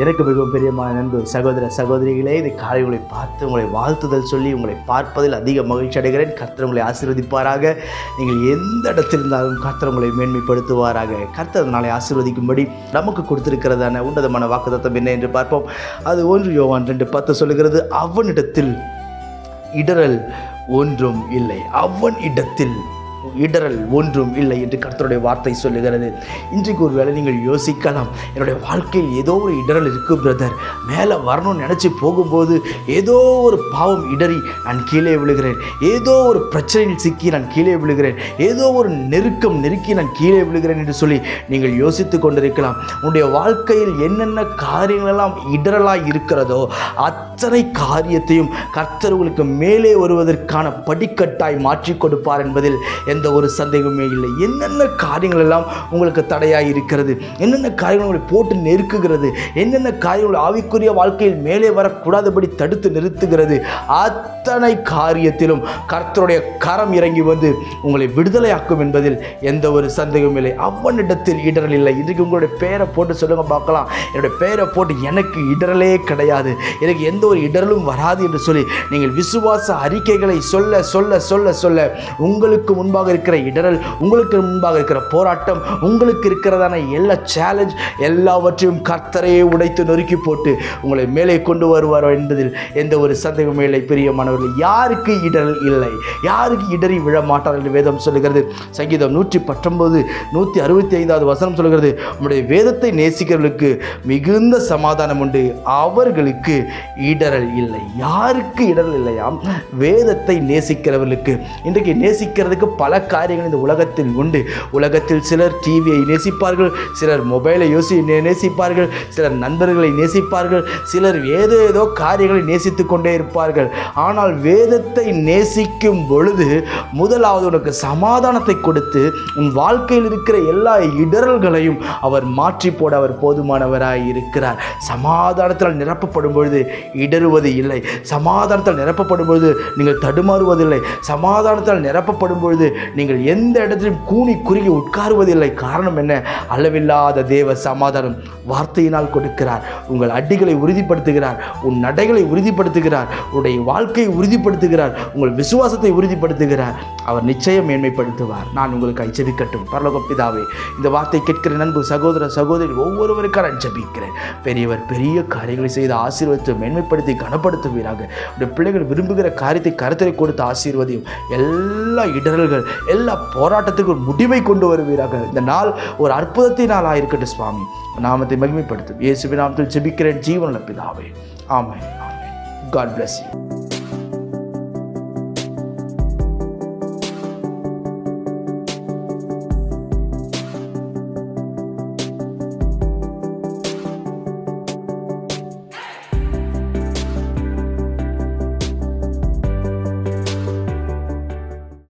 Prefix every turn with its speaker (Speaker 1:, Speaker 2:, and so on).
Speaker 1: எனக்கு மிகவும் பிரியமான நண்பு சகோதர சகோதரிகளே, இந்த காலை உங்களை பார்த்து உங்களை வாழ்த்துதல் சொல்லி உங்களை பார்ப்பதில் அதிக மகிழ்ச்சி அடைகிறேன். கர்த்தர் உங்களை ஆசீர்வதிப்பாராக. நீங்கள் எந்த இடத்தில் இருந்தாலும் கர்த்தர் உங்களை மேன்மைப்படுத்துவாராக. கர்த்தர் நாளை ஆசீர்வதிக்கும்படி நமக்கு கொடுத்திருக்கிறதான உன்னதமான வாக்குத்தத்தம் என்ன என்று பார்ப்போம். அது 1 யோவான் 2:10 சொல்லுகிறது, அவனிடத்தில் இடறல் ஒன்றும் இல்லை, அவன் இடத்தில் இடறல் ஒன்றும் இல்லை என்று கர்த்தருடைய வார்த்தை சொல்லுகிறது. இன்றைக்கு ஒரு வேளை நீங்கள் யோசிக்கலாம், என்னுடைய வாழ்க்கையில் ஏதோ ஒரு இடறல் இருக்குது பிரதர், மேலே வரணும்னு நினச்சி போகும்போது ஏதோ ஒரு பாவம் இடறி நான் கீழே விழுகிறேன், ஏதோ ஒரு பிரச்சனையில் சிக்கி நான் கீழே விழுகிறேன், ஏதோ ஒரு நெருக்கம் நெருக்கி நான் கீழே விழுகிறேன் என்று சொல்லி நீங்கள் யோசித்து கொண்டிருக்கலாம். உன்னுடைய வாழ்க்கையில் என்னென்ன காரியங்களெல்லாம் இடறலாக இருக்கிறதோ அத்தனை காரியத்தையும் கர்த்தர் உங்களுக்கு மேலே வருவதற்கான படிக்கட்டாய் மாற்றி கொடுப்பார் என்பதில் எந்த ஒரு சந்தேகமே இல்லை. என்னென்ன காரியங்கள் எல்லாம் உங்களுக்கு தடையாக இருக்கிறது, என்னென்ன காரியங்கள் உங்களை போட்டு நெருக்குகிறது, என்னென்ன காரியங்கள் ஆவிக்குரிய வாழ்க்கையில் மேலே வரக்கூடாதபடி தடுத்து நிறுத்துகிறது, அத்தனை காரியத்திலும் கர்த்தருடைய கரம் இறங்கி வந்து உங்களை விடுதலையாக்கும் என்பதில் எந்த ஒரு சந்தேகமும் இல்லை. அவனிடத்தில் இடரல் இல்லை. இன்றைக்கு உங்களுடைய பெயரை போட்டு சொல்லுங்க பார்க்கலாம். என்னுடைய பெயரை போட்டு எனக்கு இடரலே கிடையாது, எனக்கு எந்த ஒரு இடரலும் வராது என்று சொல்லி நீங்கள் விசுவாச அறிக்கைகளை சொல்ல சொல்ல சொல்ல சொல்ல உங்களுக்கு முன்பாக இருக்கிற இடரல், உங்களுக்கு முன்பாக இருக்கிற போராட்டம், உங்களுக்கு இருக்கிறதான எல்லா சேலஞ்ச் எல்லாவற்றையும் கர்த்தரே உடைத்து நொறுக்கி போட்டு உங்களை மேலே கொண்டு வருவார் என்பதில் எந்த ஒரு சந்தேகமும் இல்லை. பிரியமானவர்கள், யாருக்கு இடரல் இல்லை, யாருக்கு இடறி விழ மாட்டார்கள் என்று வேதம் சொல்லுகிறது. சங்கீதம் 119 165 வசனம் சொல்லுகிறது, உம்முடைய வேதத்தை நேசிக்கிறவர்களுக்கு மிகுந்த சமாதானம் உண்டு, அவர்களுக்கு இடரல் இல்லை. யாருக்கு இடரல் இல்லையாம்? வேதத்தை நேசிக்கிறவர்களுக்கு. இன்றைக்கு நேசிக்கிறதுக்கு பல காரியங்கள் இந்த உலகத்தில் உண்டு. உலகத்தில் சிலர் டிவியை நேசிப்பார்கள், சிலர் மொபைலை நேசிப்பார்கள், சிலர் நண்பர்களை நேசிப்பார்கள், சிலர் ஏதோ காரியங்களை நேசித்து கொண்டே இருப்பார்கள். ஆனால் வேதத்தை நேசிக்கும் பொழுது முதலாவது உனக்கு சமாதானத்தை கொடுத்து உன் வாழ்க்கையில் இருக்கிற எல்லா இடரல்களையும் அவர் மாற்றி போட அவர் போதுமானவராய் இருக்கிறார். சமாதானத்தால் நிரப்பப்படும் பொழுது இடறுவது இல்லை, சமாதானத்தால் நிரப்பப்படும் பொழுது நீங்கள் தடுமாறுவதில்லை, சமாதானத்தால் நிரப்பப்படும் பொழுது நீங்கள் எந்த இடத்திலும் கூனி குறுகி உட்காருவதில்லை. காரணம் என்ன? அளவில்லாத தேவ சமாதானம் வார்த்தையினால் கொடுக்கிறார். உங்கள் அடிகளை உறுதிப்படுத்துகிறார், உன் நடைகளை உறுதிப்படுத்துகிறார், உன்னுடைய வாழ்க்கையை உறுதிப்படுத்துகிறார், உங்கள் விசுவாசத்தை உறுதிப்படுத்துகிறார். அவர் நிச்சயம் மேன்மைப்படுத்துவார். நான் உங்களுக்கு ஜெபிக்கட்டும். பரலோக பிதாவே, இந்த வார்த்தை கேட்கிற நண்பு சகோதர சகோதரி ஒவ்வொருவருக்காக ஜெபிக்கிறேன். பெரியவர் பெரிய காரியங்களை செய்து ஆசீர்வதித்து மேன்மைப்படுத்தி கனப்படுத்துவீராக. உடைய பிள்ளைகள் விரும்புகிற காரியத்தை கருத்தை கொடுத்து ஆசீர்வதியும். எல்லா இடரல்கள் எல்லா போராட்டத்துக்கும் முடிவை கொண்டு வருவீராக. இந்த நாள் ஒரு அற்புதத்தின் நாளாக இருக்கட்டும் சுவாமி. நாமத்தை மகிமைப்படுத்தும். இயேசுவின் நாமத்தில் ஜெபிக்கிறேன் ஜீவனுள்ள பிதாவே. ஆமென். ஆமென். God bless you.